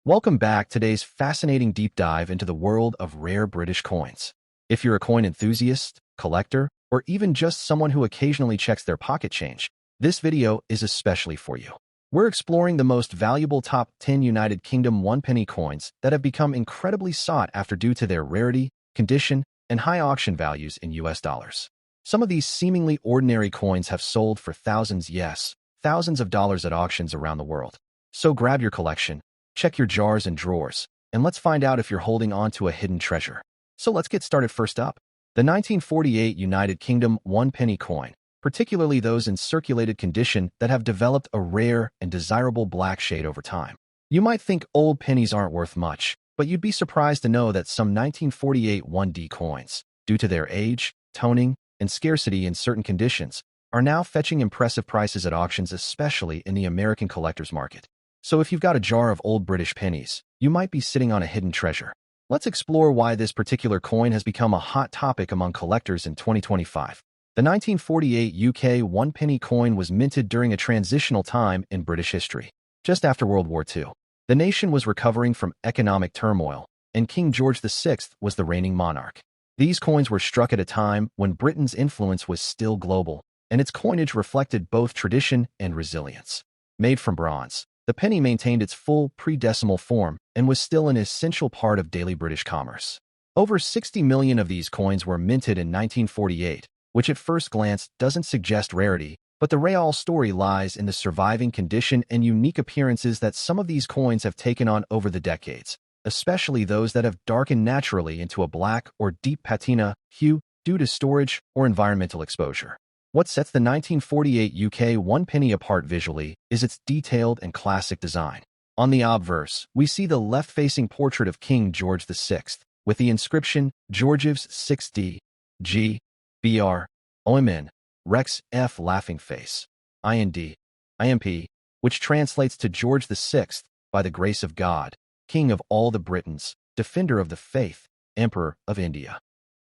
Welcome back to today's fascinating deep dive into the world of rare British coins. If you're a coin enthusiast, collector, or even just someone who occasionally checks their pocket change, this video is especially for you. We're exploring the most valuable top 10 United Kingdom one-penny coins that have become incredibly sought after due to their rarity, condition, and high auction values in US dollars. Some of these seemingly ordinary coins have sold for thousands, yes, thousands of dollars at auctions around the world. So grab your collection, check your jars and drawers, and let's find out if you're holding on to a hidden treasure. So let's get started. First up, the 1948 United Kingdom one-penny coin, particularly those in circulated condition that have developed a rare and desirable black shade over time. You might think old pennies aren't worth much, but you'd be surprised to know that some 1948 1D coins, due to their age, toning, and scarcity in certain conditions, are now fetching impressive prices at auctions, especially in the American collector's market. So if you've got a jar of old British pennies, you might be sitting on a hidden treasure. Let's explore why this particular coin has become a hot topic among collectors in 2025. The 1948 UK one-penny coin was minted during a transitional time in British history, just after World War II. The nation was recovering from economic turmoil, and King George VI was the reigning monarch. These coins were struck at a time when Britain's influence was still global, and its coinage reflected both tradition and resilience. Made from bronze, the penny maintained its full pre-decimal form and was still an essential part of daily British commerce. Over 60 million of these coins were minted in 1948, which at first glance doesn't suggest rarity, but the real story lies in the surviving condition and unique appearances that some of these coins have taken on over the decades, especially those that have darkened naturally into a black or deep patina hue due to storage or environmental exposure. What sets the 1948 UK one-penny apart visually is its detailed and classic design. On the obverse, we see the left-facing portrait of King George VI, with the inscription Georgievs 6D, G, BR, OMN, Rex F laughing face, IND, IMP, which translates to George VI, by the grace of God, King of all the Britons, Defender of the Faith, Emperor of India.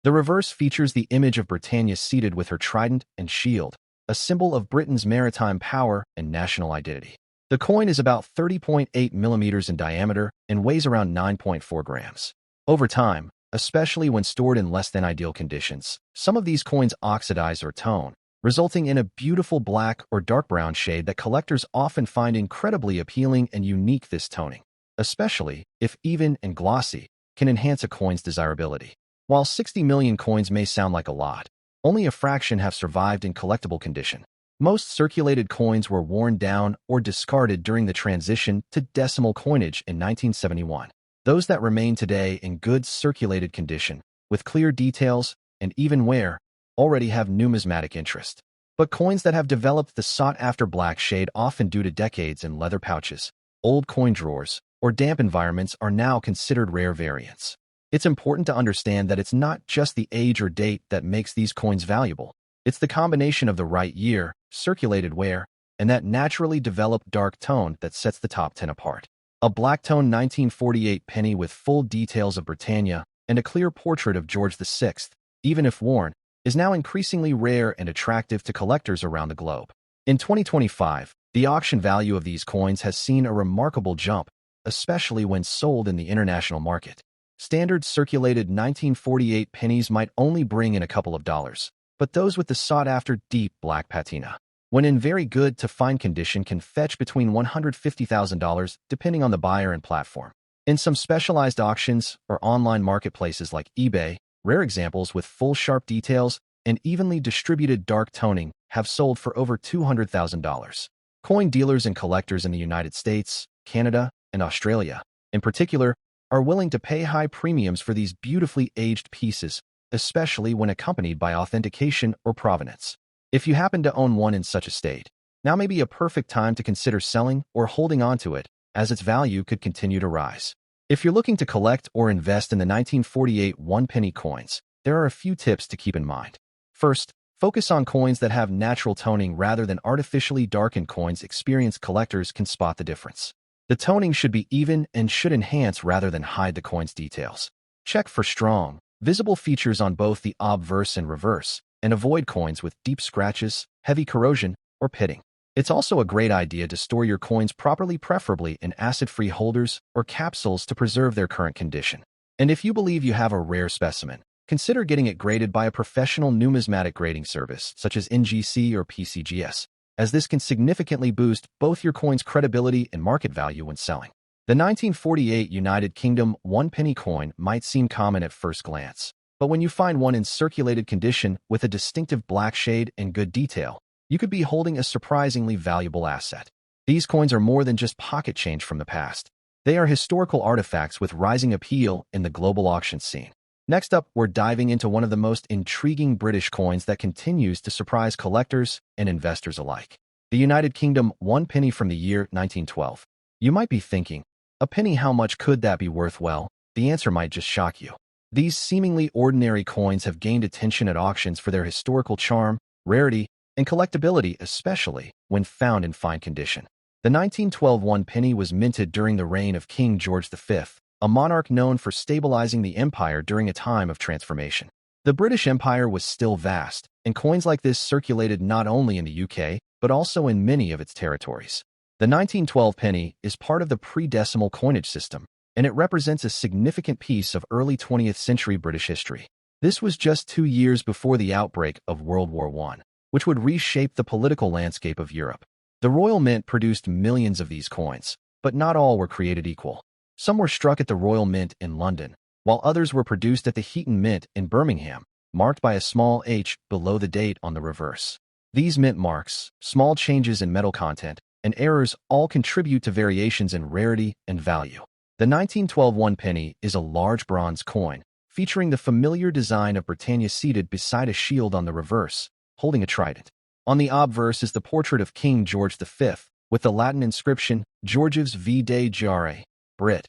The reverse features the image of Britannia seated with her trident and shield, a symbol of Britain's maritime power and national identity. The coin is about 30.8 millimeters in diameter and weighs around 9.4 grams. Over time, especially when stored in less than ideal conditions, some of these coins oxidize or tone, resulting in a beautiful black or dark brown shade that collectors often find incredibly appealing and unique. This toning, especially if even and glossy, can enhance a coin's desirability. While 60 million coins may sound like a lot, only a fraction have survived in collectible condition. Most circulated coins were worn down or discarded during the transition to decimal coinage in 1971. Those that remain today in good circulated condition, with clear details and even wear, already have numismatic interest. But coins that have developed the sought-after black shade, often due to decades in leather pouches, old coin drawers, or damp environments, are now considered rare variants. It's important to understand that it's not just the age or date that makes these coins valuable. It's the combination of the right year, circulated wear, and that naturally developed dark tone that sets the top 10 apart. A black-tone 1948 penny with full details of Britannia and a clear portrait of George VI, even if worn, is now increasingly rare and attractive to collectors around the globe. In 2025, the auction value of these coins has seen a remarkable jump, especially when sold in the international market. Standard circulated 1948 pennies might only bring in a couple of dollars, but those with the sought-after deep black patina, when in very good to fine condition, can fetch between $150,000 depending on the buyer and platform. In some specialized auctions or online marketplaces like eBay, rare examples with full sharp details and evenly distributed dark toning have sold for over $200,000. Coin dealers and collectors in the United States, Canada, and Australia, in particular, are willing to pay high premiums for these beautifully aged pieces, especially when accompanied by authentication or provenance. If you happen to own one in such a state, now may be a perfect time to consider selling or holding on to it, as its value could continue to rise. If you're looking to collect or invest in the 1948 one-penny coins, there are a few tips to keep in mind. First, focus on coins that have natural toning rather than artificially darkened coins. Experienced collectors can spot the difference. The toning should be even and should enhance rather than hide the coin's details. Check for strong, visible features on both the obverse and reverse, and avoid coins with deep scratches, heavy corrosion, or pitting. It's also a great idea to store your coins properly, preferably in acid-free holders or capsules to preserve their current condition. And if you believe you have a rare specimen, consider getting it graded by a professional numismatic grading service such as NGC or PCGS, as this can significantly boost both your coin's credibility and market value when selling. The 1948 United Kingdom 1 penny coin might seem common at first glance, but when you find one in circulated condition with a distinctive black shade and good detail, you could be holding a surprisingly valuable asset. These coins are more than just pocket change from the past. They are historical artifacts with rising appeal in the global auction scene. Next up, we're diving into one of the most intriguing British coins that continues to surprise collectors and investors alike. The United Kingdom 1 penny from the year 1912. You might be thinking, a penny, how much could that be worth? Well, the answer might just shock you. These seemingly ordinary coins have gained attention at auctions for their historical charm, rarity, and collectability, especially when found in fine condition. The 1912 1 penny was minted during the reign of King George V, a monarch known for stabilizing the empire during a time of transformation. The British Empire was still vast, and coins like this circulated not only in the UK, but also in many of its territories. The 1912 penny is part of the pre-decimal coinage system, and it represents a significant piece of early 20th century British history. This was just 2 years before the outbreak of World War I, which would reshape the political landscape of Europe. The Royal Mint produced millions of these coins, but not all were created equal. Some were struck at the Royal Mint in London, while others were produced at the Heaton Mint in Birmingham, marked by a small H below the date on the reverse. These mint marks, small changes in metal content, and errors all contribute to variations in rarity and value. The 1912 1 penny is a large bronze coin, featuring the familiar design of Britannia seated beside a shield on the reverse, holding a trident. On the obverse is the portrait of King George V, with the Latin inscription, Georgius V. de Jure, Brit.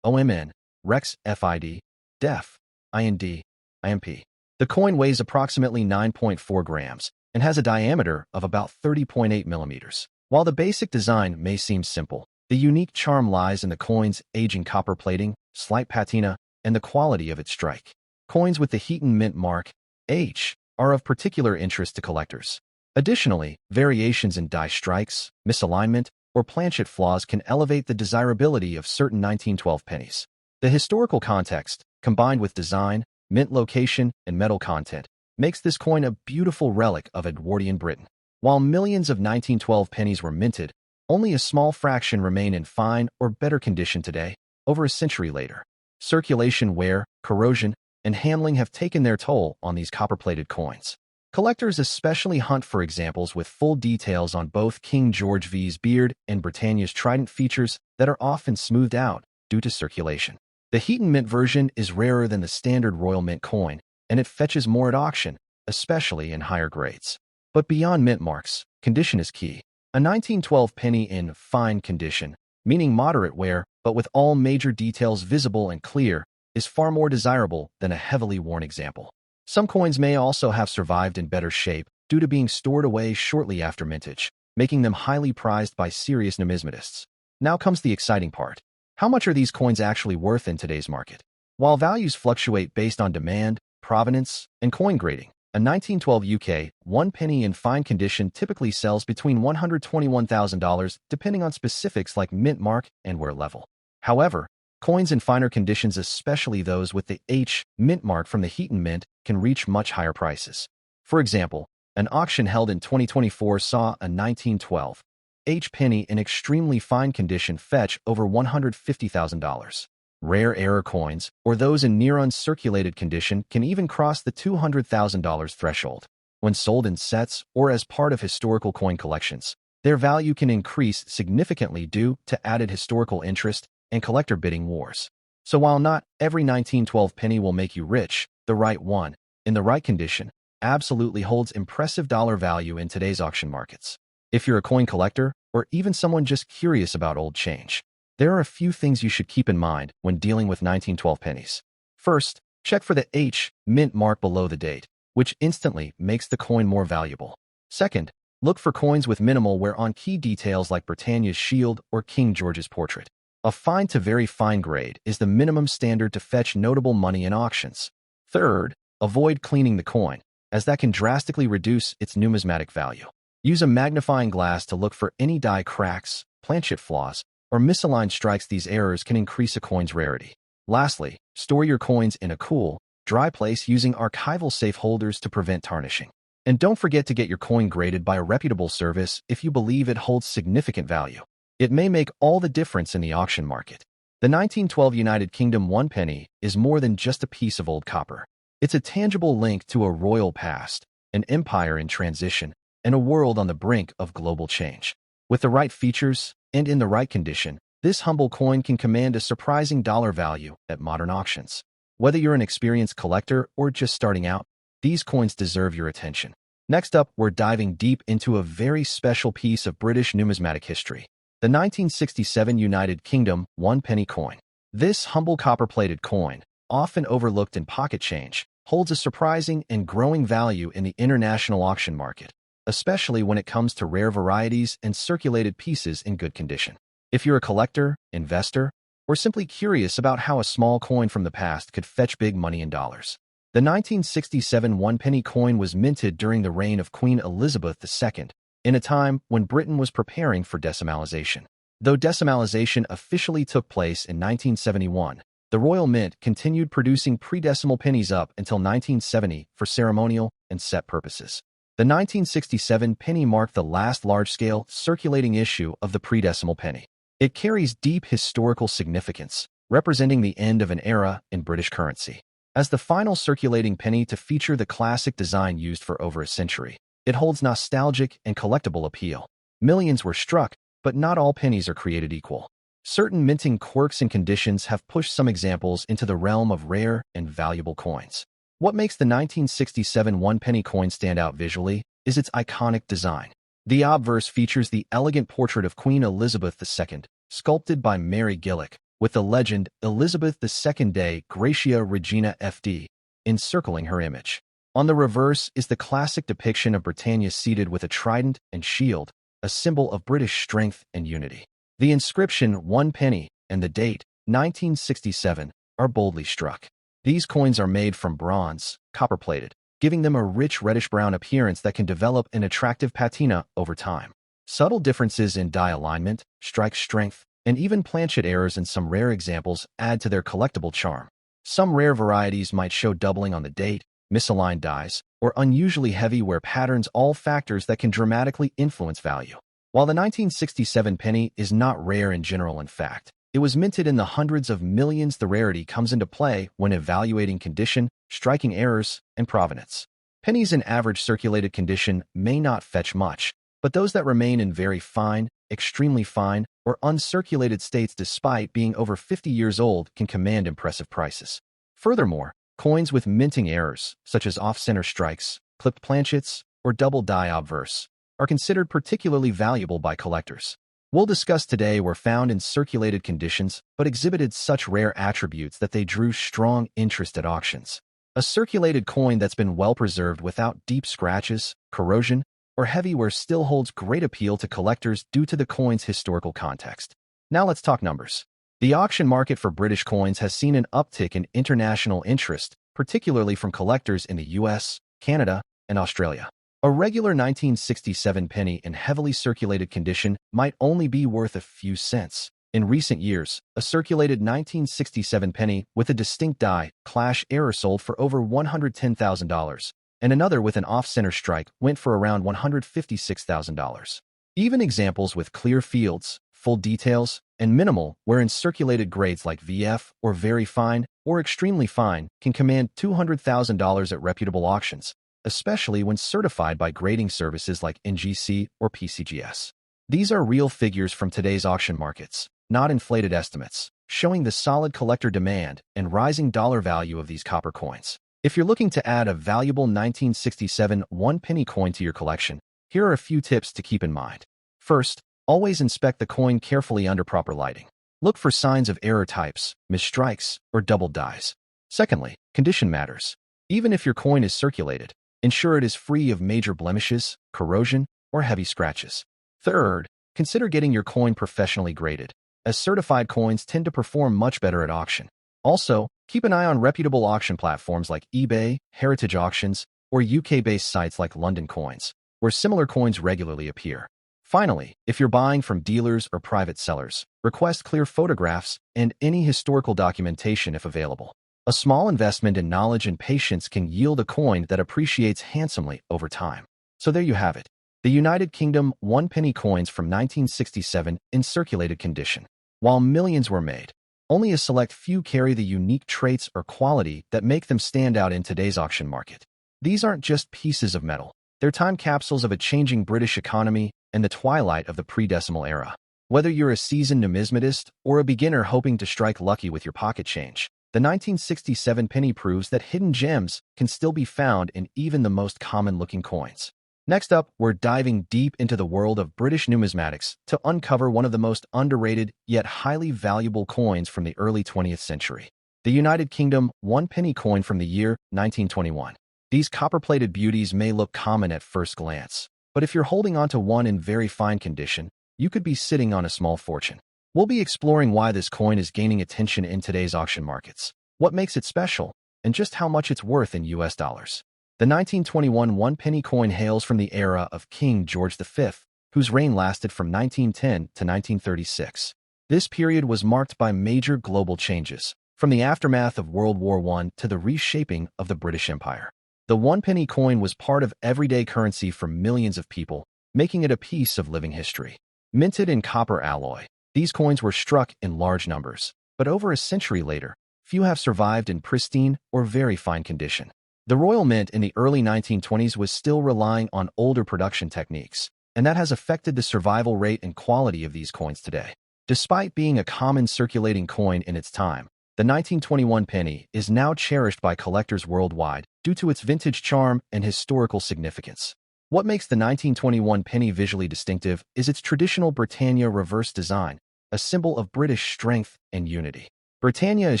OMN, Rex FID, Def, IND, IMP. The coin weighs approximately 9.4 grams and has a diameter of about 30.8 millimeters. While the basic design may seem simple, the unique charm lies in the coin's aging copper plating, slight patina, and the quality of its strike. Coins with the Heaton Mint mark, H, are of particular interest to collectors. Additionally, variations in die strikes, misalignment, or planchet flaws can elevate the desirability of certain 1912 pennies. The historical context, combined with design, mint location, and metal content, makes this coin a beautiful relic of Edwardian Britain. While millions of 1912 pennies were minted, only a small fraction remain in fine or better condition today, over a century later. Circulation, wear, corrosion, and handling have taken their toll on these copper-plated coins. Collectors especially hunt for examples with full details on both King George V's beard and Britannia's trident, features that are often smoothed out due to circulation. The Heaton Mint version is rarer than the standard Royal Mint coin, and it fetches more at auction, especially in higher grades. But beyond mint marks, condition is key. A 1912 penny in fine condition, meaning moderate wear, but with all major details visible and clear, is far more desirable than a heavily worn example. Some coins may also have survived in better shape due to being stored away shortly after mintage, making them highly prized by serious numismatists. Now comes the exciting part. How much are these coins actually worth in today's market? While values fluctuate based on demand, provenance, and coin grading, a 1912 UK 1 penny in fine condition typically sells between $121,000 depending on specifics like mint mark and wear level. However, coins in finer conditions, especially those with the H mint mark from the Heaton Mint, can reach much higher prices. For example, an auction held in 2024 saw a 1912 H penny in extremely fine condition fetch over $150,000. Rare error coins, or those in near uncirculated condition, can even cross the $200,000 threshold. When sold in sets or as part of historical coin collections, their value can increase significantly due to added historical interest and collector bidding wars. So while not every 1912 penny will make you rich, the right one, in the right condition, absolutely holds impressive dollar value in today's auction markets. If you're a coin collector, or even someone just curious about old change, there are a few things you should keep in mind when dealing with 1912 pennies. First, check for the H mint mark below the date, which instantly makes the coin more valuable. Second, look for coins with minimal wear on key details like Britannia's shield or King George's portrait. A fine to very fine grade is the minimum standard to fetch notable money in auctions. Third, avoid cleaning the coin, as that can drastically reduce its numismatic value. Use a magnifying glass to look for any die cracks, planchet flaws, or misaligned strikes. These errors can increase a coin's rarity. Lastly, store your coins in a cool, dry place using archival safe holders to prevent tarnishing. And don't forget to get your coin graded by a reputable service if you believe it holds significant value. It may make all the difference in the auction market. The 1912 United Kingdom 1 penny is more than just a piece of old copper. It's a tangible link to a royal past, an empire in transition, and a world on the brink of global change. With the right features and in the right condition, this humble coin can command a surprising dollar value at modern auctions. Whether you're an experienced collector or just starting out, these coins deserve your attention. Next up, we're diving deep into a very special piece of British numismatic history. The 1967 United Kingdom 1 penny coin. This humble copper-plated coin, often overlooked in pocket change, holds a surprising and growing value in the international auction market, especially when it comes to rare varieties and circulated pieces in good condition. If you're a collector, investor, or simply curious about how a small coin from the past could fetch big money in dollars, the 1967 1 penny coin was minted during the reign of Queen Elizabeth II, in a time when Britain was preparing for decimalization. Though decimalization officially took place in 1971, the Royal Mint continued producing pre-decimal pennies up until 1970 for ceremonial and set purposes. The 1967 penny marked the last large-scale circulating issue of the pre-decimal penny. It carries deep historical significance, representing the end of an era in British currency. As the final circulating penny to feature the classic design used for over a century, it holds nostalgic and collectible appeal. Millions were struck, but not all pennies are created equal. Certain minting quirks and conditions have pushed some examples into the realm of rare and valuable coins. What makes the 1967 1 penny coin stand out visually is its iconic design. The obverse features the elegant portrait of Queen Elizabeth II, sculpted by Mary Gillick, with the legend Elizabeth II Dei Gratia Regina FD encircling her image. On the reverse is the classic depiction of Britannia seated with a trident and shield, a symbol of British strength and unity. The inscription 1 penny and the date 1967 are boldly struck. These coins are made from bronze, copper-plated, giving them a rich reddish-brown appearance that can develop an attractive patina over time. Subtle differences in die alignment, strike strength, and even planchet errors in some rare examples add to their collectible charm. Some rare varieties might show doubling on the date, misaligned dies, or unusually heavy wear patterns, all factors that can dramatically influence value. While the 1967 penny is not rare in general, in fact, it was minted in the hundreds of millions. The rarity comes into play when evaluating condition, striking errors, and provenance. Pennies in average circulated condition may not fetch much, but those that remain in very fine, extremely fine, or uncirculated states despite being over 50 years old can command impressive prices. Furthermore, coins with minting errors, such as off-center strikes, clipped planchets, or double die obverse, are considered particularly valuable by collectors. We'll discuss today were found in circulated conditions but exhibited such rare attributes that they drew strong interest at auctions. A circulated coin that's been well preserved without deep scratches, corrosion, or heavy wear still holds great appeal to collectors due to the coin's historical context. Now let's talk numbers. The auction market for British coins has seen an uptick in international interest, particularly from collectors in the US, Canada, and Australia. A regular 1967 penny in heavily circulated condition might only be worth a few cents. In recent years, a circulated 1967 penny with a distinct die clash error sold for over $110,000, and another with an off-center strike went for around $156,000. Even examples with clear fields, full details, and minimal wear in circulated grades like VF or very fine or extremely fine can command $200,000 at reputable auctions, especially when certified by grading services like NGC or PCGS. These are real figures from today's auction markets, not inflated estimates, showing the solid collector demand and rising dollar value of these copper coins. If you're looking to add a valuable 1967 1 penny coin to your collection, here are a few tips to keep in mind. First, always inspect the coin carefully under proper lighting. Look for signs of error types, misstrikes, or double dies. Secondly, condition matters. Even if your coin is circulated, ensure it is free of major blemishes, corrosion, or heavy scratches. Third, consider getting your coin professionally graded, as certified coins tend to perform much better at auction. Also, keep an eye on reputable auction platforms like eBay, Heritage Auctions, or UK-based sites like London Coins. where similar coins regularly appear. Finally, if you're buying from dealers or private sellers, request clear photographs and any historical documentation if available. A small investment in knowledge and patience can yield a coin that appreciates handsomely over time. So there you have it. The United Kingdom 1-penny coins from 1967 in circulated condition. While millions were made, only a select few carry the unique traits or quality that make them stand out in today's auction market. These aren't just pieces of metal. They're time capsules of a changing British economy and the twilight of the pre-decimal era. Whether you're a seasoned numismatist or a beginner hoping to strike lucky with your pocket change, the 1967 penny proves that hidden gems can still be found in even the most common-looking coins. Next up, we're diving deep into the world of British numismatics to uncover one of the most underrated yet highly valuable coins from the early 20th century. The United Kingdom 1-penny coin from the year 1921. These copper-plated beauties may look common at first glance, but if you're holding onto one in very fine condition, you could be sitting on a small fortune. We'll be exploring why this coin is gaining attention in today's auction markets, what makes it special, and just how much it's worth in US dollars. The 1921 1-penny coin hails from the era of King George V, whose reign lasted from 1910 to 1936. This period was marked by major global changes, from the aftermath of World War I to the reshaping of the British Empire. The 1-penny coin was part of everyday currency for millions of people, making it a piece of living history. Minted in copper alloy, these coins were struck in large numbers, but over a century later, few have survived in pristine or very fine condition. The Royal Mint in the early 1920s was still relying on older production techniques, and that has affected the survival rate and quality of these coins today. Despite being a common circulating coin in its time, the 1921 penny is now cherished by collectors worldwide due to its vintage charm and historical significance. What makes the 1921 penny visually distinctive is its traditional Britannia reverse design, a symbol of British strength and unity. Britannia is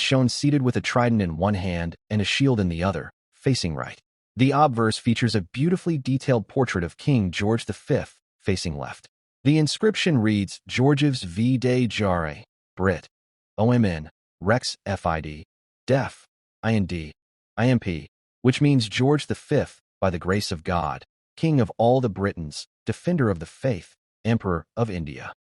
shown seated with a trident in one hand and a shield in the other, facing right. The obverse features a beautifully detailed portrait of King George V, facing left. The inscription reads, Georgives v de jare, Brit. OMN, Rex FID, Def, IND, IMP, which means George V, by the grace of God, King of all the Britons, Defender of the Faith, Emperor of India.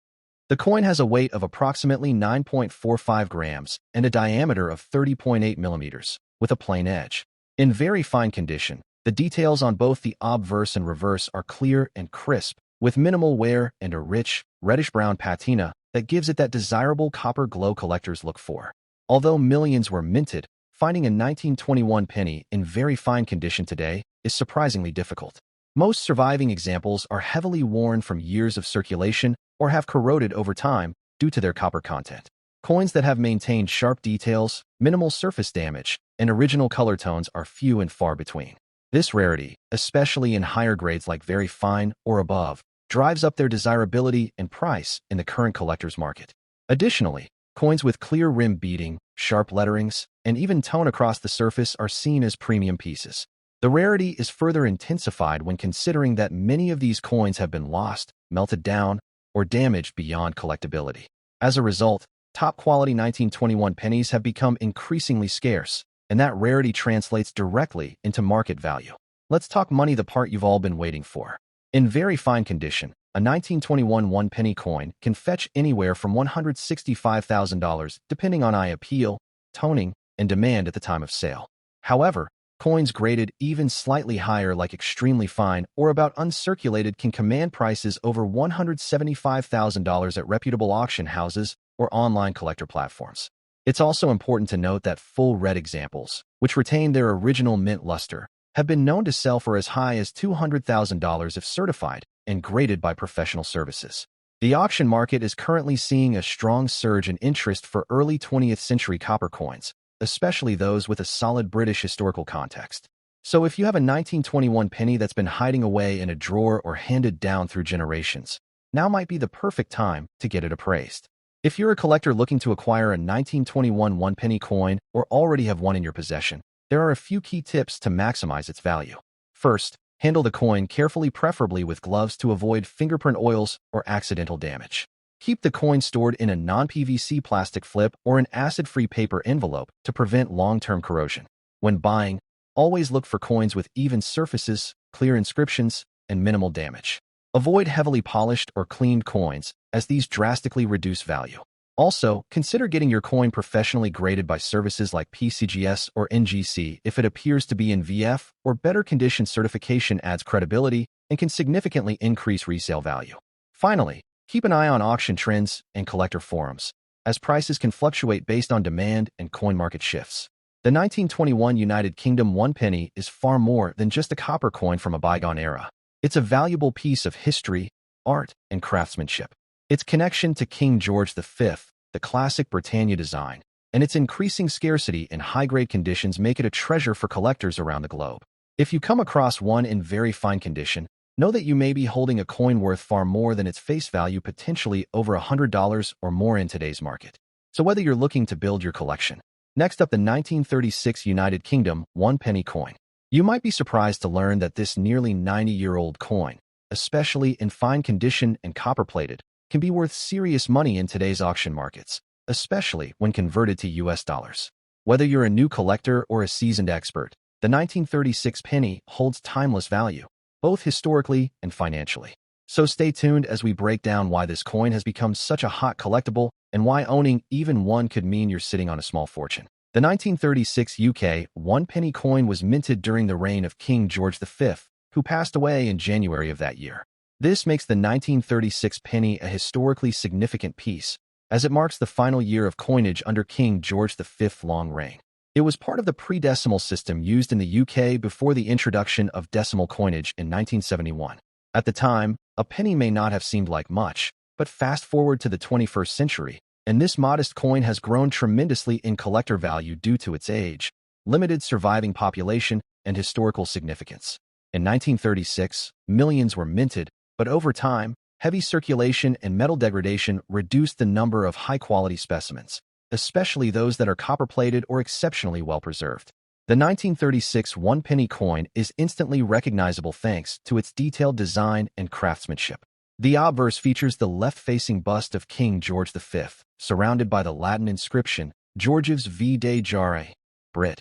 The coin has a weight of approximately 9.45 grams and a diameter of 30.8 millimeters, with a plain edge. In very fine condition, the details on both the obverse and reverse are clear and crisp, with minimal wear and a rich, reddish-brown patina that gives it that desirable copper glow collectors look for. Although millions were minted, finding a 1921 penny in very fine condition today is surprisingly difficult. Most surviving examples are heavily worn from years of circulation or have corroded over time due to their copper content. Coins that have maintained sharp details, minimal surface damage, and original color tones are few and far between. This rarity, especially in higher grades like very fine or above, drives up their desirability and price in the current collector's market. Additionally, coins with clear rim beading, sharp letterings, and even tone across the surface are seen as premium pieces. The rarity is further intensified when considering that many of these coins have been lost, melted down, or damaged beyond collectability. As a result, top-quality 1921 pennies have become increasingly scarce, and that rarity translates directly into market value. Let's talk money, the part you've all been waiting for. In very fine condition, a 1921 1-penny coin can fetch anywhere from $165,000 depending on eye appeal, toning, and demand at the time of sale. However, coins graded even slightly higher like extremely fine or about uncirculated can command prices over $175,000 at reputable auction houses or online collector platforms. It's also important to note that full red examples, which retain their original mint luster, have been known to sell for as high as $200,000 if certified and graded by professional services. The auction market is currently seeing a strong surge in interest for early 20th century copper coins, especially those with a solid British historical context. So if you have a 1921 penny that's been hiding away in a drawer or handed down through generations, now might be the perfect time to get it appraised. If you're a collector looking to acquire a 1921 1-penny coin or already have one in your possession, there are a few key tips to maximize its value. First, handle the coin carefully, preferably with gloves to avoid fingerprint oils or accidental damage. Keep the coin stored in a non-PVC plastic flip or an acid-free paper envelope to prevent long-term corrosion. When buying, always look for coins with even surfaces, clear inscriptions, and minimal damage. Avoid heavily polished or cleaned coins, as these drastically reduce value. Also, consider getting your coin professionally graded by services like PCGS or NGC if it appears to be in VF or better condition. Certification adds credibility and can significantly increase resale value. Finally, keep an eye on auction trends and collector forums, as prices can fluctuate based on demand and coin market shifts. The 1921 United Kingdom 1 penny is far more than just a copper coin from a bygone era. It's a valuable piece of history, art, and craftsmanship. Its connection to King George V, the classic Britannia design, and its increasing scarcity in high-grade conditions make it a treasure for collectors around the globe. If you come across one in very fine condition, know that you may be holding a coin worth far more than its face value, potentially over $100 or more in today's market. So whether you're looking to build your collection. Next up, the 1936 United Kingdom 1 penny coin. You might be surprised to learn that this nearly 90-year-old coin, especially in fine condition and copper-plated, can be worth serious money in today's auction markets, especially when converted to US dollars. Whether you're a new collector or a seasoned expert, the 1936 penny holds timeless value, both historically and financially. So stay tuned as we break down why this coin has become such a hot collectible and why owning even one could mean you're sitting on a small fortune. The 1936 UK 1 penny coin was minted during the reign of King George V, who passed away in January of that year. This makes the 1936 penny a historically significant piece, as it marks the final year of coinage under King George V's long reign. It was part of the pre-decimal system used in the UK before the introduction of decimal coinage in 1971. At the time, a penny may not have seemed like much, but fast forward to the 21st century, and this modest coin has grown tremendously in collector value due to its age, limited surviving population, and historical significance. In 1936, millions were minted, but over time, heavy circulation and metal degradation reduced the number of high-quality specimens, especially those that are copper-plated or exceptionally well-preserved. The 1936 1 penny coin is instantly recognizable thanks to its detailed design and craftsmanship. The obverse features the left-facing bust of King George V, surrounded by the Latin inscription, Georgius V de Jare, Brit.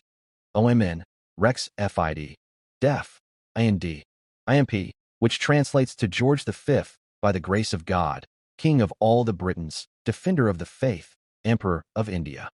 OMN, Rex Fid. Def. IND. IMP, which translates to George V, by the grace of God, King of all the Britons, Defender of the Faith, Emperor of India.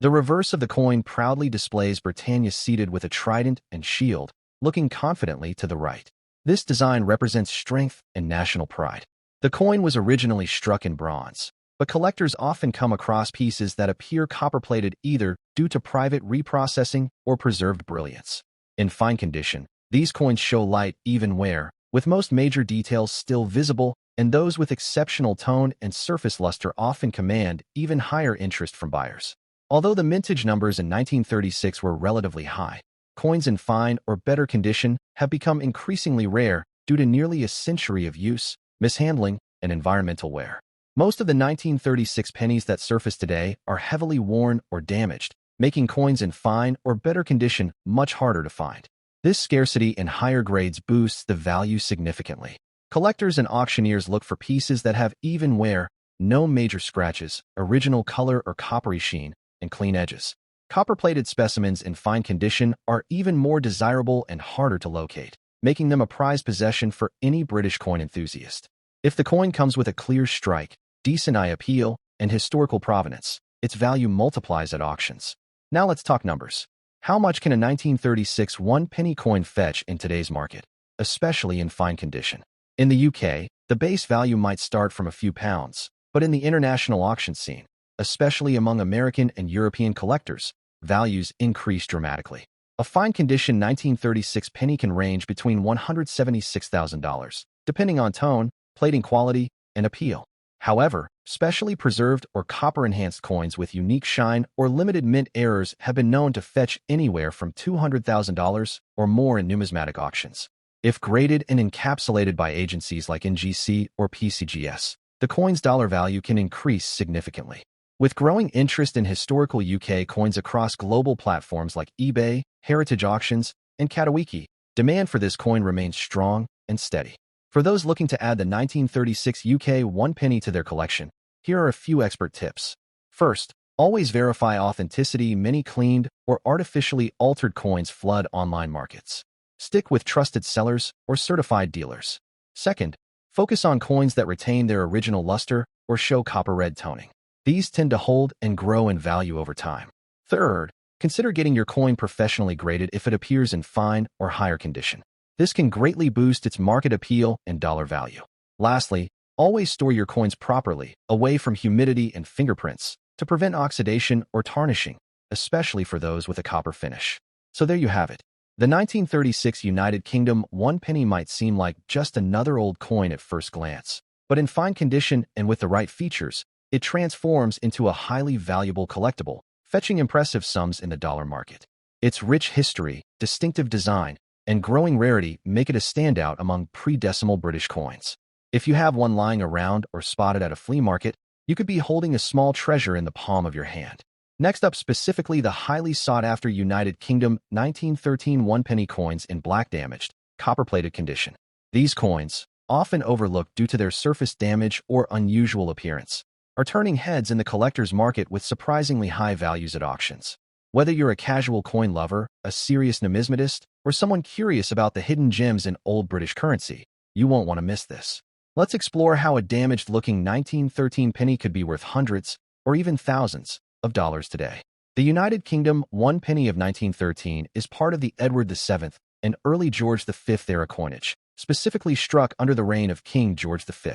The reverse of the coin proudly displays Britannia seated with a trident and shield, looking confidently to the right. This design represents strength and national pride. The coin was originally struck in bronze, but collectors often come across pieces that appear copper-plated either due to private reprocessing or preserved brilliance. In fine condition, these coins show light even wear, with most major details still visible, and those with exceptional tone and surface luster often command even higher interest from buyers. Although the mintage numbers in 1936 were relatively high, coins in fine or better condition have become increasingly rare due to nearly a century of use, mishandling, and environmental wear. Most of the 1936 pennies that surface today are heavily worn or damaged, making coins in fine or better condition much harder to find. This scarcity in higher grades boosts the value significantly. Collectors and auctioneers look for pieces that have even wear, no major scratches, original color or coppery sheen, and clean edges. Copper-plated specimens in fine condition are even more desirable and harder to locate, making them a prized possession for any British coin enthusiast. If the coin comes with a clear strike, decent eye appeal, and historical provenance, its value multiplies at auctions. Now let's talk numbers. How much can a 1936 1 penny coin fetch in today's market, especially in fine condition? In the UK, the base value might start from a few pounds, but in the international auction scene, especially among American and European collectors, values increase dramatically. A fine condition 1936 penny can range between $176,000, depending on tone, plating quality, and appeal. However, specially preserved or copper-enhanced coins with unique shine or limited mint errors have been known to fetch anywhere from $200,000 or more in numismatic auctions. If graded and encapsulated by agencies like NGC or PCGS, the coin's dollar value can increase significantly. With growing interest in historical UK coins across global platforms like eBay, Heritage Auctions, and Katawiki, demand for this coin remains strong and steady. For those looking to add the 1936 UK 1 penny to their collection, here are a few expert tips. First, always verify authenticity. Many cleaned or artificially altered coins flood online markets. Stick with trusted sellers or certified dealers. Second, focus on coins that retain their original luster or show copper red toning. These tend to hold and grow in value over time. Third, consider getting your coin professionally graded if it appears in fine or higher condition. This can greatly boost its market appeal and dollar value. Lastly, always store your coins properly, away from humidity and fingerprints, to prevent oxidation or tarnishing, especially for those with a copper finish. So there you have it. The 1936 United Kingdom 1 penny might seem like just another old coin at first glance, but in fine condition and with the right features, it transforms into a highly valuable collectible, fetching impressive sums in the dollar market. Its rich history, distinctive design, and growing rarity make it a standout among pre-decimal British coins. If you have one lying around or spotted at a flea market, you could be holding a small treasure in the palm of your hand. Next up, specifically the highly sought-after United Kingdom 1913 1-penny coins in black damaged, copper-plated condition. These coins, often overlooked due to their surface damage or unusual appearance, are turning heads in the collector's market with surprisingly high values at auctions. Whether you're a casual coin lover, a serious numismatist, or someone curious about the hidden gems in old British currency, you won't want to miss this. Let's explore how a damaged-looking 1913 penny could be worth hundreds, or even thousands, of dollars today. The United Kingdom 1 penny of 1913 is part of the Edward VII and early George V era coinage, specifically struck under the reign of King George V.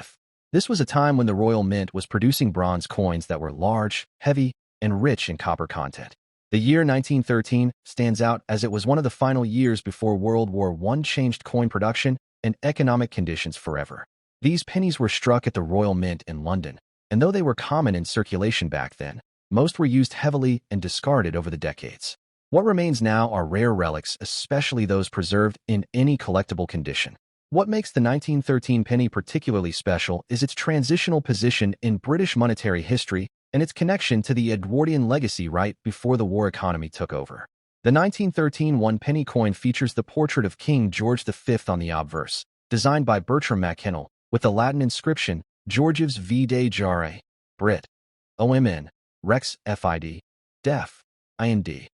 This was a time when the Royal Mint was producing bronze coins that were large, heavy, and rich in copper content. The year 1913 stands out as it was one of the final years before World War I changed coin production and economic conditions forever. These pennies were struck at the Royal Mint in London, and though they were common in circulation back then, most were used heavily and discarded over the decades. What remains now are rare relics, especially those preserved in any collectible condition. What makes the 1913 penny particularly special is its transitional position in British monetary history and its connection to the Edwardian legacy right before the war economy took over. The 1913 1-penny coin features the portrait of King George V on the obverse, designed by Bertram Mackennal, with the Latin inscription, Georgives Vide Jare, Brit. OMN, Rex FID, Def, IND,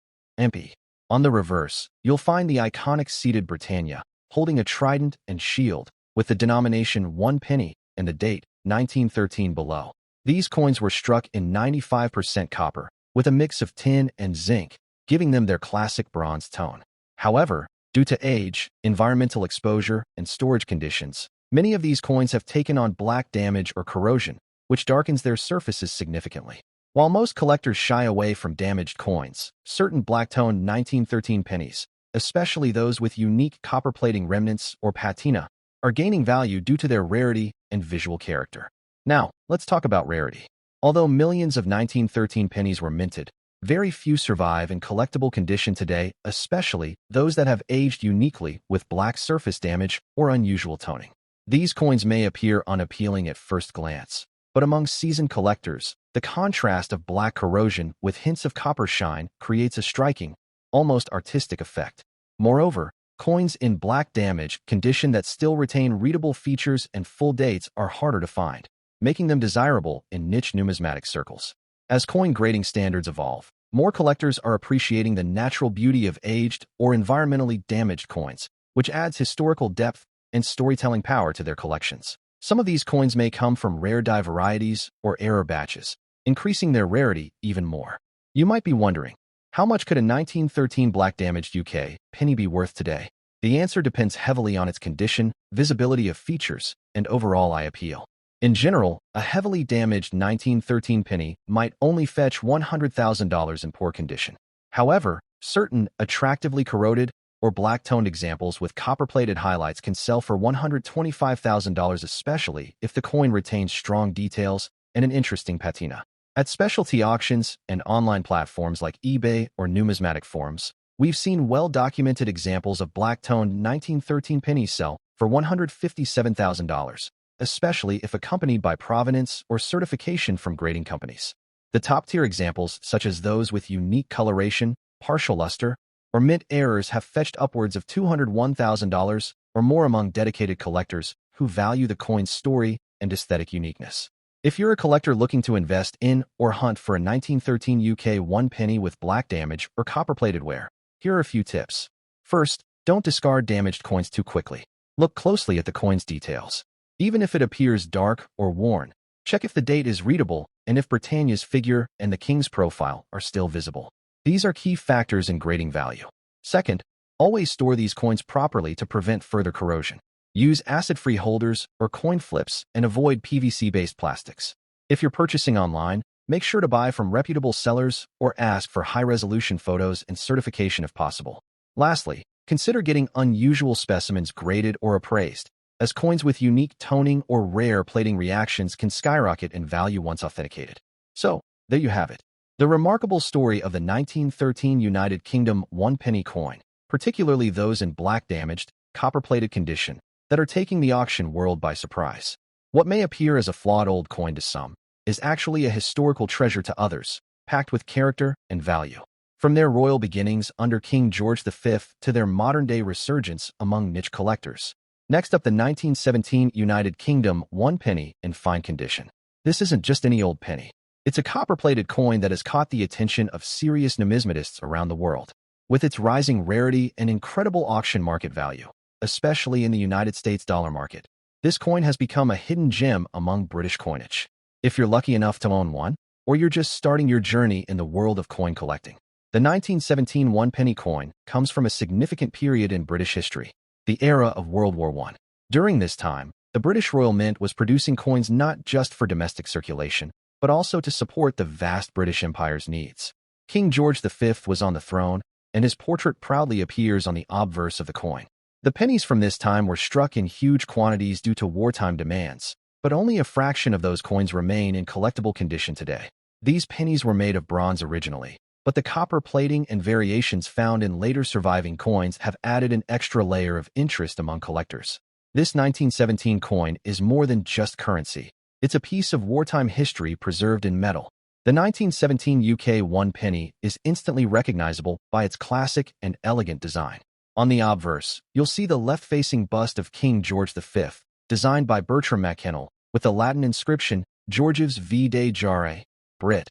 MP. On the reverse, you'll find the iconic seated Britannia, holding a trident and shield, with the denomination 1 penny and the date, 1913 below. These coins were struck in 95% copper, with a mix of tin and zinc, giving them their classic bronze tone. However, due to age, environmental exposure, and storage conditions, many of these coins have taken on black damage or corrosion, which darkens their surfaces significantly. While most collectors shy away from damaged coins, certain black-toned 1913 pennies, especially those with unique copper plating remnants or patina, are gaining value due to their rarity and visual character. Now, let's talk about rarity. Although millions of 1913 pennies were minted, very few survive in collectible condition today, especially those that have aged uniquely with black surface damage or unusual toning. These coins may appear unappealing at first glance, but among seasoned collectors, the contrast of black corrosion with hints of copper shine creates a striking, almost artistic effect. Moreover, coins in black damage condition that still retain readable features and full dates are harder to find, making them desirable in niche numismatic circles. As coin grading standards evolve, more collectors are appreciating the natural beauty of aged or environmentally damaged coins, which adds historical depth and storytelling power to their collections. Some of these coins may come from rare die varieties or error batches, increasing their rarity even more. You might be wondering, how much could a 1913 black damaged UK penny be worth today? The answer depends heavily on its condition, visibility of features, and overall eye appeal. In general, a heavily damaged 1913 penny might only fetch $100,000 in poor condition. However, certain attractively corroded or black-toned examples with copper-plated highlights can sell for $125,000, especially if the coin retains strong details and an interesting patina. At specialty auctions and online platforms like eBay or numismatic forums, we've seen well-documented examples of black-toned 1913 pennies sell for $157,000. Especially if accompanied by provenance or certification from grading companies. The top-tier examples, such as those with unique coloration, partial luster, or mint errors, have fetched upwards of $201,000 or more among dedicated collectors who value the coin's story and aesthetic uniqueness. If you're a collector looking to invest in or hunt for a 1913 UK 1 penny with black damage or copper-plated wear, here are a few tips. First, Don't discard damaged coins too quickly. Look closely at the coin's details. Even if it appears dark or worn, check if the date is readable and if Britannia's figure and the king's profile are still visible. These are key factors in grading value. Second, always store these coins properly to prevent further corrosion. Use acid-free holders or coin flips and avoid PVC-based plastics. If you're purchasing online, make sure to buy from reputable sellers or ask for high-resolution photos and certification if possible. Lastly, consider getting unusual specimens graded or appraised, as coins with unique toning or rare plating reactions can skyrocket in value once authenticated. So, there you have it. The remarkable story of the 1913 United Kingdom 1-penny coin, particularly those in black damaged, copper-plated condition, that are taking the auction world by surprise. What may appear as a flawed old coin to some is actually a historical treasure to others, packed with character and value. From their royal beginnings under King George V to their modern-day resurgence among niche collectors. Next up, the 1917 United Kingdom 1-penny in fine condition. This isn't just any old penny. It's a copper-plated coin that has caught the attention of serious numismatists around the world. With its rising rarity and incredible auction market value, especially in the United States dollar market, this coin has become a hidden gem among British coinage. If you're lucky enough to own one, or you're just starting your journey in the world of coin collecting, the 1917 1-penny coin comes from a significant period in British history, the era of World War I. During this time, the British Royal Mint was producing coins not just for domestic circulation, but also to support the vast British Empire's needs. King George V was on the throne, and his portrait proudly appears on the obverse of the coin. The pennies from this time were struck in huge quantities due to wartime demands, but only a fraction of those coins remain in collectible condition today. These pennies were made of bronze originally, but the copper plating and variations found in later surviving coins have added an extra layer of interest among collectors. This 1917 coin is more than just currency. It's a piece of wartime history preserved in metal. The 1917 UK 1-penny is instantly recognizable by its classic and elegant design. On the obverse, you'll see the left-facing bust of King George V, designed by Bertram Mackennal, with the Latin inscription Georgius V. de Jare, Brit.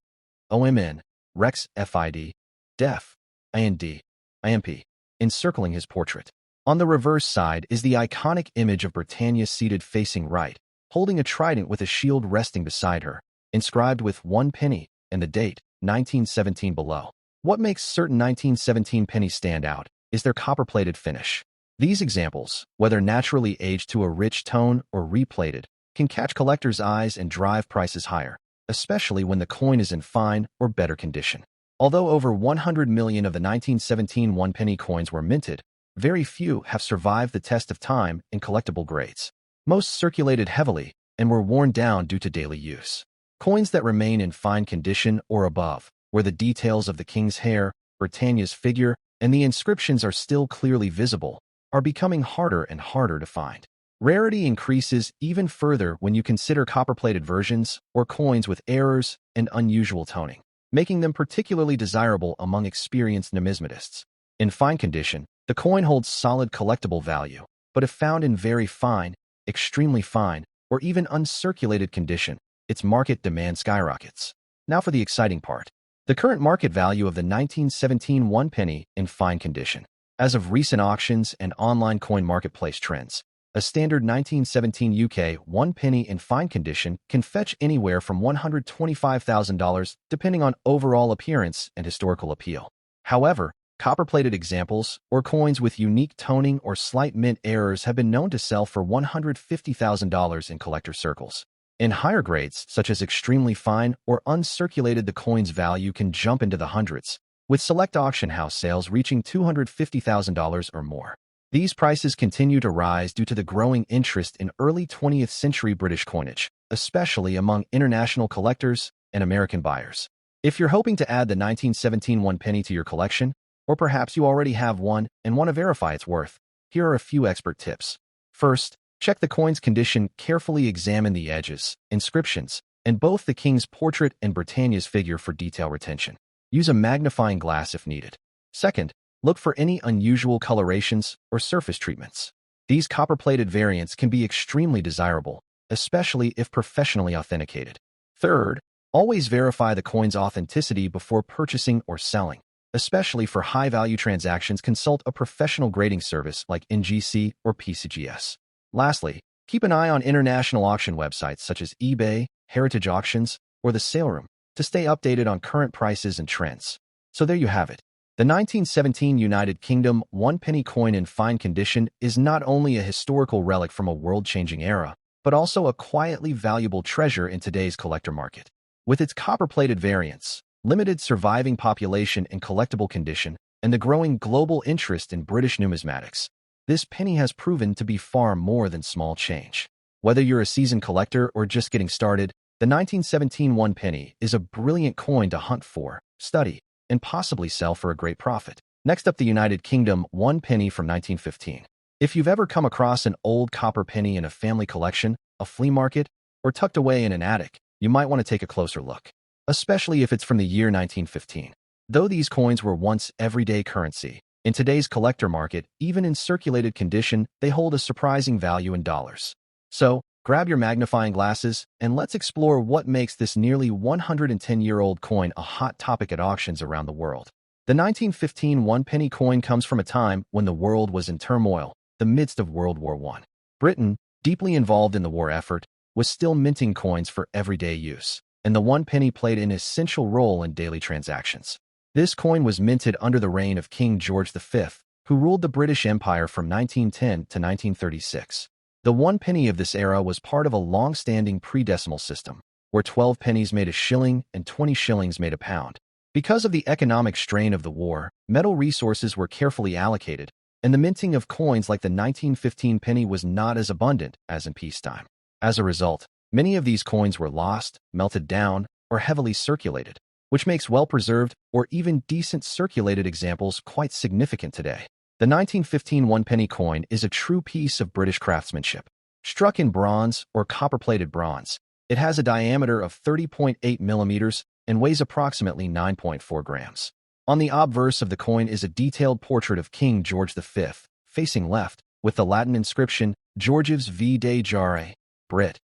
OMN, Rex FID, Def, and IMP, encircling his portrait. On the reverse side is the iconic image of Britannia seated facing right, holding a trident with a shield resting beside her, inscribed with 1 penny and the date, 1917 below. What makes certain 1917 pennies stand out is their copper-plated finish. These examples, whether naturally aged to a rich tone or replated, can catch collectors' eyes and drive prices higher, especially when the coin is in fine or better condition. Although over 100 million of the 1917 1-penny coins were minted, very few have survived the test of time in collectible grades. Most circulated heavily and were worn down due to daily use. Coins that remain in fine condition or above, where the details of the king's hair, Britannia's figure, and the inscriptions are still clearly visible, are becoming harder and harder to find. Rarity increases even further when you consider copper-plated versions or coins with errors and unusual toning, making them particularly desirable among experienced numismatists. In fine condition, the coin holds solid collectible value, but if found in very fine, extremely fine, or even uncirculated condition, its market demand skyrockets. Now for the exciting part. The current market value of the 1917 1-penny in fine condition. As of recent auctions and online coin marketplace trends, a standard 1917 UK 1-penny in fine condition can fetch anywhere from $125,000 depending on overall appearance and historical appeal. However, copper-plated examples or coins with unique toning or slight mint errors have been known to sell for $150,000 in collector circles. In higher grades, such as extremely fine or uncirculated, the coin's value can jump into the hundreds, with select auction house sales reaching $250,000 or more. These prices continue to rise due to the growing interest in early 20th century British coinage, especially among international collectors and American buyers. If you're hoping to add the 1917 1-penny to your collection, or perhaps you already have one and want to verify its worth, here are a few expert tips. First, check the coin's condition, carefully examine the edges, inscriptions, and both the king's portrait and Britannia's figure for detail retention. Use a magnifying glass if needed. Second, look for any unusual colorations or surface treatments. These copper-plated variants can be extremely desirable, especially if professionally authenticated. Third, always verify the coin's authenticity before purchasing or selling. Especially for high-value transactions, consult a professional grading service like NGC or PCGS. Lastly, keep an eye on international auction websites such as eBay, Heritage Auctions, or the Sale Room to stay updated on current prices and trends. So there you have it. The 1917 United Kingdom one-penny coin in fine condition is not only a historical relic from a world-changing era, but also a quietly valuable treasure in today's collector market. With its copper-plated variants, limited surviving population and collectible condition, and the growing global interest in British numismatics, this penny has proven to be far more than small change. Whether you're a seasoned collector or just getting started, the 1917 one penny is a brilliant coin to hunt for, study, and possibly sell for a great profit. Next up, the United Kingdom one penny from 1915. If you've ever come across an old copper penny in a family collection, a flea market, or tucked away in an attic, you might want to take a closer look, especially if it's from the year 1915. Though these coins were once everyday currency, in today's collector market, even in circulated condition, they hold a surprising value in dollars. So, grab your magnifying glasses and let's explore what makes this nearly 110-year-old coin a hot topic at auctions around the world. The 1915 one-penny coin comes from a time when the world was in turmoil, the midst of World War I. Britain, deeply involved in the war effort, was still minting coins for everyday use, and the one penny played an essential role in daily transactions. This coin was minted under the reign of King George V, who ruled the British Empire from 1910 to 1936. The one penny of this era was part of a long-standing pre-decimal system, where 12 pennies made a shilling and 20 shillings made a pound. Because of the economic strain of the war, metal resources were carefully allocated, and the minting of coins like the 1915 penny was not as abundant as in peacetime. As a result, many of these coins were lost, melted down, or heavily circulated, which makes well-preserved or even decent circulated examples quite significant today. The 1915 one-penny coin is a true piece of British craftsmanship. Struck in bronze or copper-plated bronze, it has a diameter of 30.8 millimeters and weighs approximately 9.4 grams. On the obverse of the coin is a detailed portrait of King George V, facing left, with the Latin inscription, Georgives v de Jare, Brit.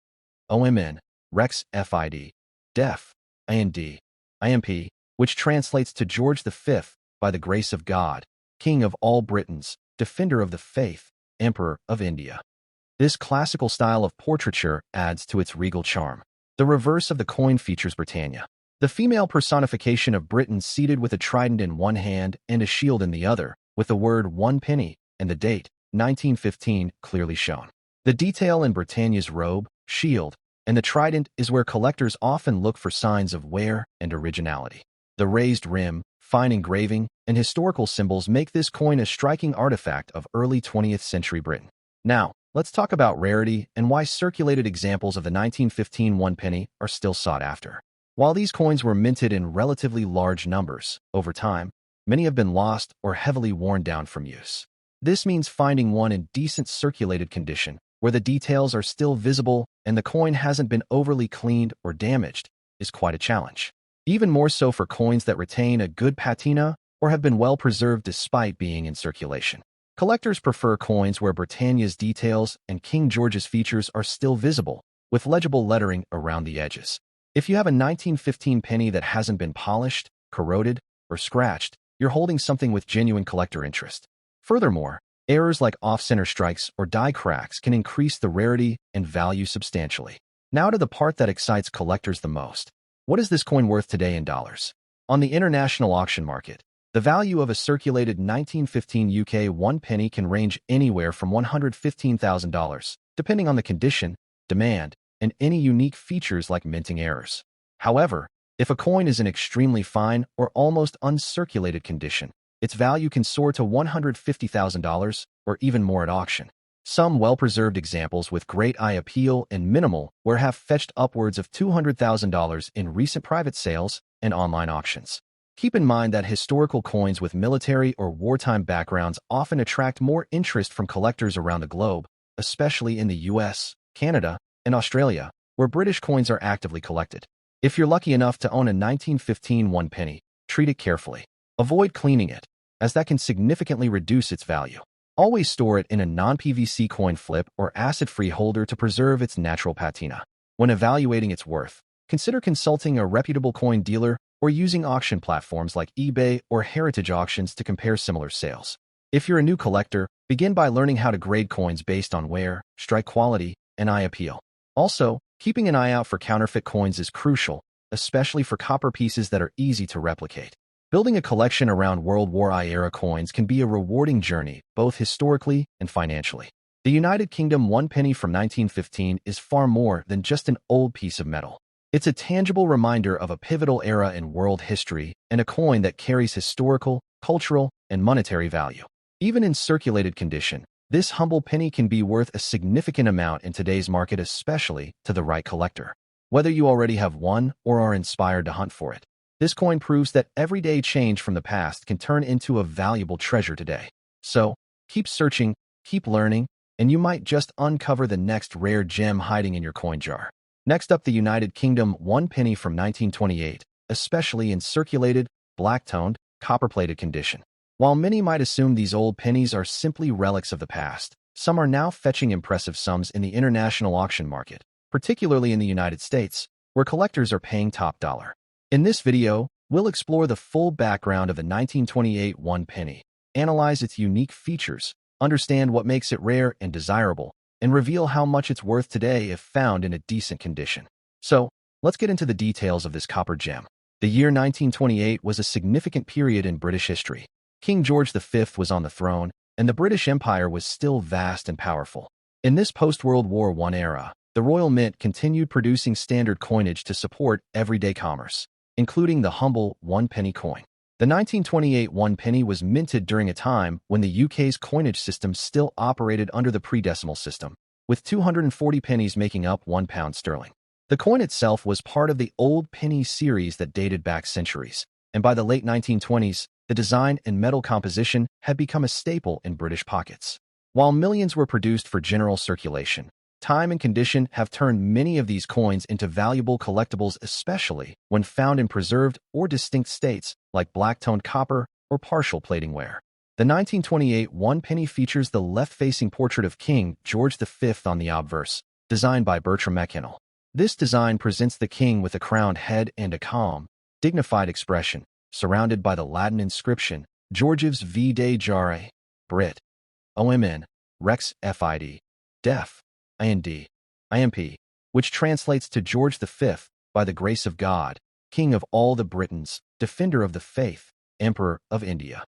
OMN, Rex FID, Def, AND, IMP, which translates to George V, by the grace of God, King of all Britons, Defender of the Faith, Emperor of India. This classical style of portraiture adds to its regal charm. The reverse of the coin features Britannia, the female personification of Britain seated with a trident in one hand and a shield in the other, with the word one penny and the date, 1915, clearly shown. The detail in Britannia's robe, shield, and the trident is where collectors often look for signs of wear and originality. The raised rim, fine engraving, and historical symbols make this coin a striking artifact of early 20th century Britain. Now, let's talk about rarity and why circulated examples of the 1915 one penny are still sought after. While these coins were minted in relatively large numbers, over time, many have been lost or heavily worn down from use. This means finding one in decent circulated condition, where the details are still visible and the coin hasn't been overly cleaned or damaged, is quite a challenge. Even more so for coins that retain a good patina or have been well preserved despite being in circulation. Collectors prefer coins where Britannia's details and King George's features are still visible, with legible lettering around the edges. If you have a 1915 penny that hasn't been polished, corroded, or scratched, you're holding something with genuine collector interest. Furthermore, errors like off-center strikes or die cracks can increase the rarity and value substantially. Now to the part that excites collectors the most. What is this coin worth today in dollars? On the international auction market, the value of a circulated 1915 UK one penny can range anywhere from $115,000, depending on the condition, demand, and any unique features like minting errors. However, if a coin is in extremely fine or almost uncirculated condition, its value can soar to $150,000 or even more at auction. Some well-preserved examples with great eye appeal and minimal wear have fetched upwards of $200,000 in recent private sales and online auctions. Keep in mind that historical coins with military or wartime backgrounds often attract more interest from collectors around the globe, especially in the US, Canada, and Australia, where British coins are actively collected. If you're lucky enough to own a 1915 one penny, treat it carefully. Avoid cleaning it, as that can significantly reduce its value. Always store it in a non-PVC coin flip or acid-free holder to preserve its natural patina. When evaluating its worth, consider consulting a reputable coin dealer or using auction platforms like eBay or heritage auctions to compare similar sales. If you're a new collector, begin by learning how to grade coins based on wear, strike quality, and eye appeal. Also, keeping an eye out for counterfeit coins is crucial, especially for copper pieces that are easy to replicate. Building a collection around World War I-era coins can be a rewarding journey, both historically and financially. The United Kingdom 1 penny from 1915 is far more than just an old piece of metal. It's a tangible reminder of a pivotal era in world history and a coin that carries historical, cultural, and monetary value. Even in circulated condition, this humble penny can be worth a significant amount in today's market, especially to the right collector. Whether you already have one or are inspired to hunt for it, this coin proves that everyday change from the past can turn into a valuable treasure today. So, keep searching, keep learning, and you might just uncover the next rare gem hiding in your coin jar. Next up, the United Kingdom 1 penny from 1928, especially in circulated, black-toned, copper-plated condition. While many might assume these old pennies are simply relics of the past, some are now fetching impressive sums in the international auction market, particularly in the United States, where collectors are paying top dollar. In this video, we'll explore the full background of the 1928 1 penny, analyze its unique features, understand what makes it rare and desirable, and reveal how much it's worth today if found in a decent condition. So, let's get into the details of this copper gem. The year 1928 was a significant period in British history. King George V was on the throne, and the British Empire was still vast and powerful. In this post-World War I era, the Royal Mint continued producing standard coinage to support everyday commerce, including the humble 1 penny coin. The 1928 1 penny was minted during a time when the UK's coinage system still operated under the pre-decimal system, with 240 pennies making up £1 sterling. The coin itself was part of the Old Penny series that dated back centuries, and by the late 1920s, the design and metal composition had become a staple in British pockets. While millions were produced for general circulation, time and condition have turned many of these coins into valuable collectibles, especially when found in preserved or distinct states like black-toned copper or partial plating ware. The 1928 1 penny features the left-facing portrait of King George V on the obverse, designed by Bertram Mackennal. This design presents the king with a crowned head and a calm, dignified expression, surrounded by the Latin inscription, Georgives Vide Jare, Brit. OMN, Rex Fid. Def. IND. IMP, which translates to George V, by the grace of God, King of all the Britons, Defender of the Faith, Emperor of India.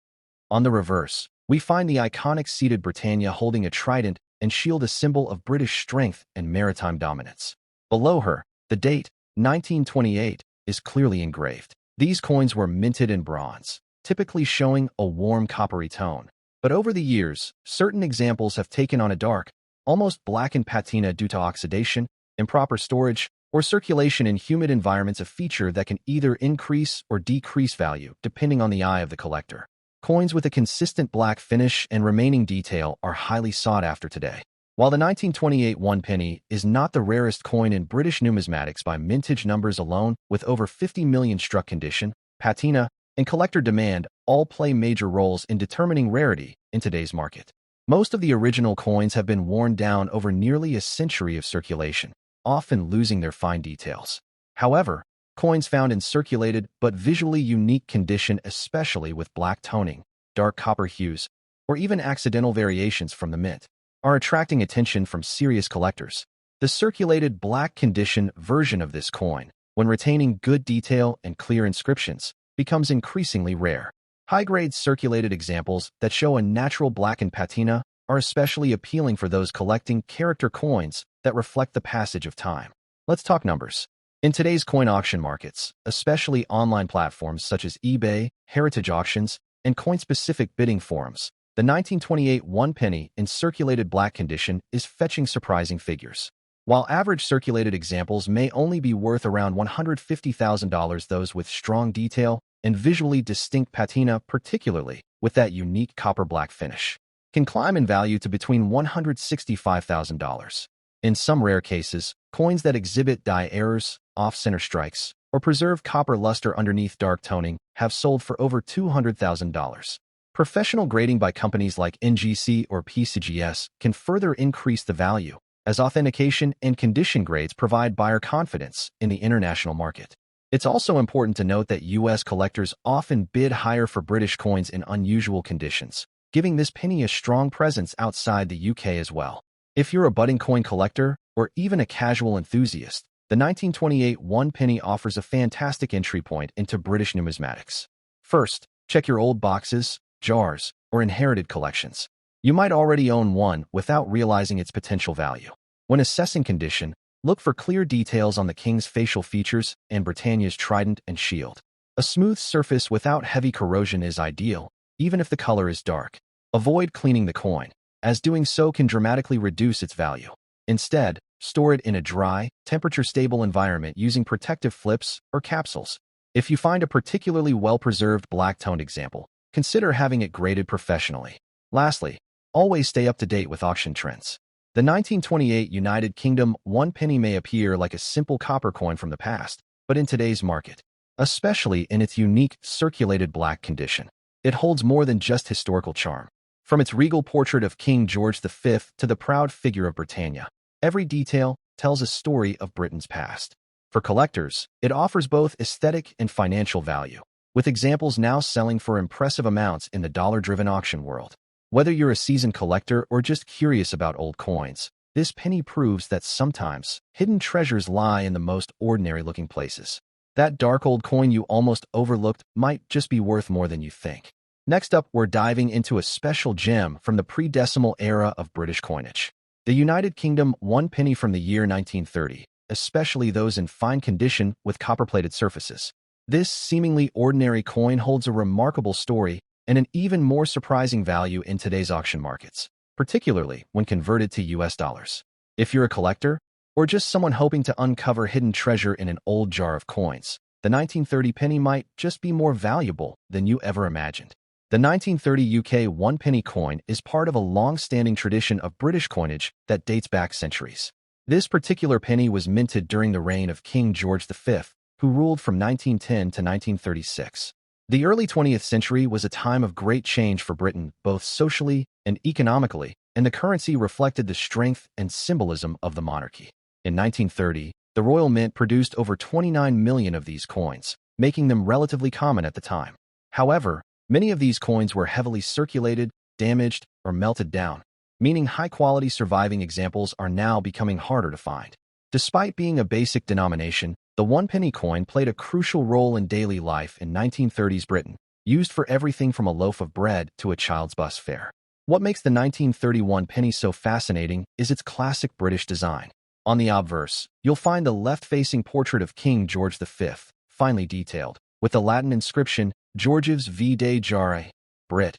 On the reverse, we find the iconic seated Britannia holding a trident and shield, a symbol of British strength and maritime dominance. Below her, the date, 1928, is clearly engraved. These coins were minted in bronze, typically showing a warm coppery tone. But over the years, certain examples have taken on a dark, almost blackened patina due to oxidation, improper storage, or circulation in humid environments, a feature that can either increase or decrease value depending on the eye of the collector. Coins with a consistent black finish and remaining detail are highly sought after today. While the 1928 1 penny is not the rarest coin in British numismatics by mintage numbers alone, with over 50 million struck, condition, patina, and collector demand all play major roles in determining rarity in today's market. Most of the original coins have been worn down over nearly a century of circulation, often losing their fine details. However, coins found in circulated but visually unique condition, especially with black toning, dark copper hues, or even accidental variations from the mint, are attracting attention from serious collectors. The circulated black condition version of this coin, when retaining good detail and clear inscriptions, becomes increasingly rare. High-grade circulated examples that show a natural blackened patina are especially appealing for those collecting character coins that reflect the passage of time. Let's talk numbers. In today's coin auction markets, especially online platforms such as eBay, heritage auctions, and coin-specific bidding forums, the 1928 1 penny in circulated black condition is fetching surprising figures. While average circulated examples may only be worth around $150,000, those with strong detail and visually distinct patina, particularly with that unique copper black finish, can climb in value to between $165,000. In some rare cases, coins that exhibit die errors, off-center strikes, or preserve copper luster underneath dark toning have sold for over $200,000. Professional grading by companies like NGC or PCGS can further increase the value, as authentication and condition grades provide buyer confidence in the international market. It's also important to note that U.S. collectors often bid higher for British coins in unusual conditions, giving this penny a strong presence outside the UK as well. If you're a budding coin collector or even a casual enthusiast, the 1928 one penny offers a fantastic entry point into British numismatics. First, check your old boxes, jars, or inherited collections. You might already own one without realizing its potential value. When assessing condition, look for clear details on the king's facial features and Britannia's trident and shield. A smooth surface without heavy corrosion is ideal, even if the color is dark. Avoid cleaning the coin, as doing so can dramatically reduce its value. Instead, store it in a dry, temperature-stable environment using protective flips or capsules. If you find a particularly well-preserved black-toned example, consider having it graded professionally. Lastly, always stay up to date with auction trends. The 1928 United Kingdom one penny may appear like a simple copper coin from the past, but in today's market, especially in its unique circulated black condition, it holds more than just historical charm. From its regal portrait of King George V to the proud figure of Britannia, every detail tells a story of Britain's past. For collectors, it offers both aesthetic and financial value, with examples now selling for impressive amounts in the dollar-driven auction world. Whether you're a seasoned collector or just curious about old coins, this penny proves that sometimes hidden treasures lie in the most ordinary-looking places. That dark old coin you almost overlooked might just be worth more than you think. Next up, we're diving into a special gem from the pre-decimal era of British coinage. The United Kingdom one penny from the year 1930, especially those in fine condition with copper-plated surfaces. This seemingly ordinary coin holds a remarkable story and an even more surprising value in today's auction markets, particularly when converted to US dollars. If you're a collector, or just someone hoping to uncover hidden treasure in an old jar of coins, the 1930 penny might just be more valuable than you ever imagined. The 1930 UK one penny coin is part of a long-standing tradition of British coinage that dates back centuries. This particular penny was minted during the reign of King George V, who ruled from 1910 to 1936. The early 20th century was a time of great change for Britain, both socially and economically, and the currency reflected the strength and symbolism of the monarchy. In 1930, the Royal Mint produced over 29 million of these coins, making them relatively common at the time. However, many of these coins were heavily circulated, damaged, or melted down, meaning high-quality surviving examples are now becoming harder to find. Despite being a basic denomination, the one-penny coin played a crucial role in daily life in 1930s Britain, used for everything from a loaf of bread to a child's bus fare. What makes the 1931 penny so fascinating is its classic British design. On the obverse, you'll find the left-facing portrait of King George V, finely detailed, with the Latin inscription Georgius Vide Jare, Brit,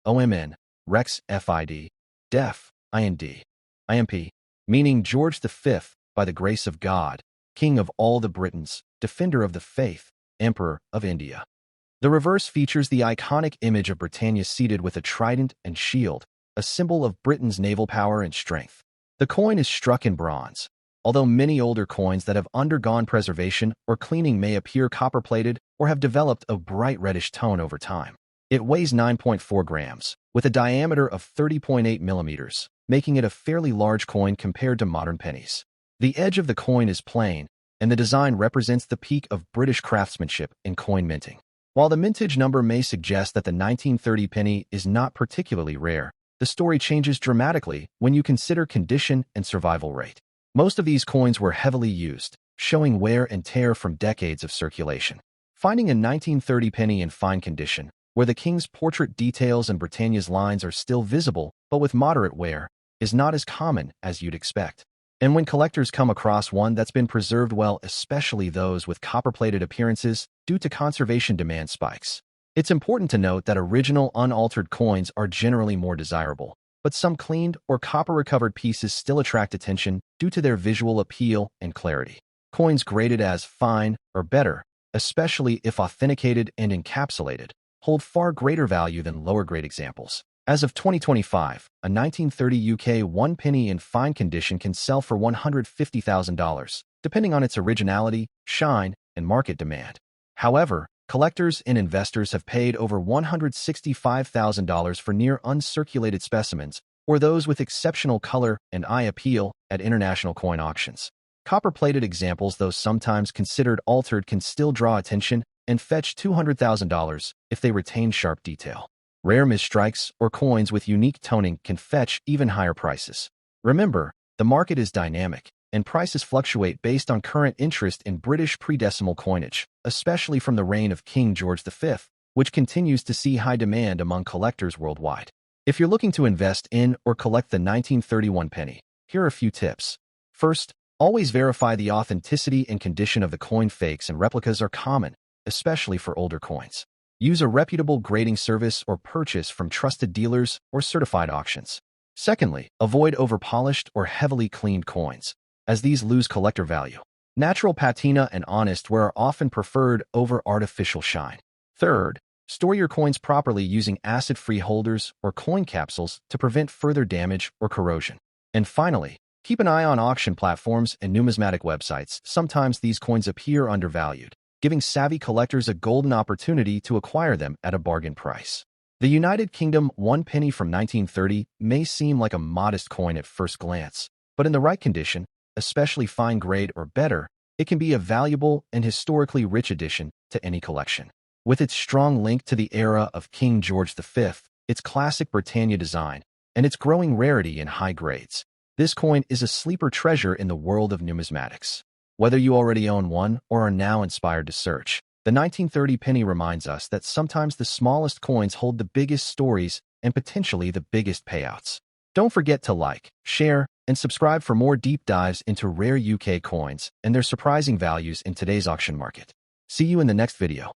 OMN, Rex Fid, Def, IND, IMP, meaning George V, by the grace of God, King of all the Britons, Defender of the Faith, Emperor of India. The reverse features the iconic image of Britannia seated with a trident and shield, a symbol of Britain's naval power and strength. The coin is struck in bronze, although many older coins that have undergone preservation or cleaning may appear copper-plated or have developed a bright reddish tone over time. It weighs 9.4 grams, with a diameter of 30.8 millimeters, making it a fairly large coin compared to modern pennies. The edge of the coin is plain, and the design represents the peak of British craftsmanship in coin minting. While the mintage number may suggest that the 1930 penny is not particularly rare, the story changes dramatically when you consider condition and survival rate. Most of these coins were heavily used, showing wear and tear from decades of circulation. Finding a 1930 penny in fine condition, where the king's portrait details and Britannia's lines are still visible but with moderate wear, is not as common as you'd expect. And when collectors come across one that's been preserved well, especially those with copper-plated appearances due to conservation demand spikes, it's important to note that original unaltered coins are generally more desirable, but some cleaned or copper-recovered pieces still attract attention due to their visual appeal and clarity. Coins graded as fine or better, especially if authenticated and encapsulated, hold far greater value than lower-grade examples. As of 2025, a 1930 UK one penny in fine condition can sell for $150,000, depending on its originality, shine, and market demand. However, collectors and investors have paid over $165,000 for near uncirculated specimens, or those with exceptional color and eye appeal at international coin auctions. Copper-plated examples, though sometimes considered altered, can still draw attention and fetch $200,000 if they retain sharp detail. Rare misstrikes or coins with unique toning can fetch even higher prices. Remember, the market is dynamic, and prices fluctuate based on current interest in British pre-decimal coinage, especially from the reign of King George V, which continues to see high demand among collectors worldwide. If you're looking to invest in or collect the 1931 penny, here are a few tips. First, always verify the authenticity and condition of the coin. Fakes and replicas are common, especially for older coins. Use a reputable grading service or purchase from trusted dealers or certified auctions. Secondly, avoid overpolished or heavily cleaned coins, as these lose collector value. Natural patina and honest wear are often preferred over artificial shine. Third, store your coins properly using acid-free holders or coin capsules to prevent further damage or corrosion. And finally, keep an eye on auction platforms and numismatic websites. Sometimes these coins appear undervalued, giving savvy collectors a golden opportunity to acquire them at a bargain price. The United Kingdom 1 penny from 1930 may seem like a modest coin at first glance, but in the right condition, especially fine grade or better, it can be a valuable and historically rich addition to any collection. With its strong link to the era of King George V, its classic Britannia design, and its growing rarity in high grades, this coin is a sleeper treasure in the world of numismatics. Whether you already own one or are now inspired to search, the 1930 penny reminds us that sometimes the smallest coins hold the biggest stories and potentially the biggest payouts. Don't forget to like, share, and subscribe for more deep dives into rare UK coins and their surprising values in today's auction market. See you in the next video.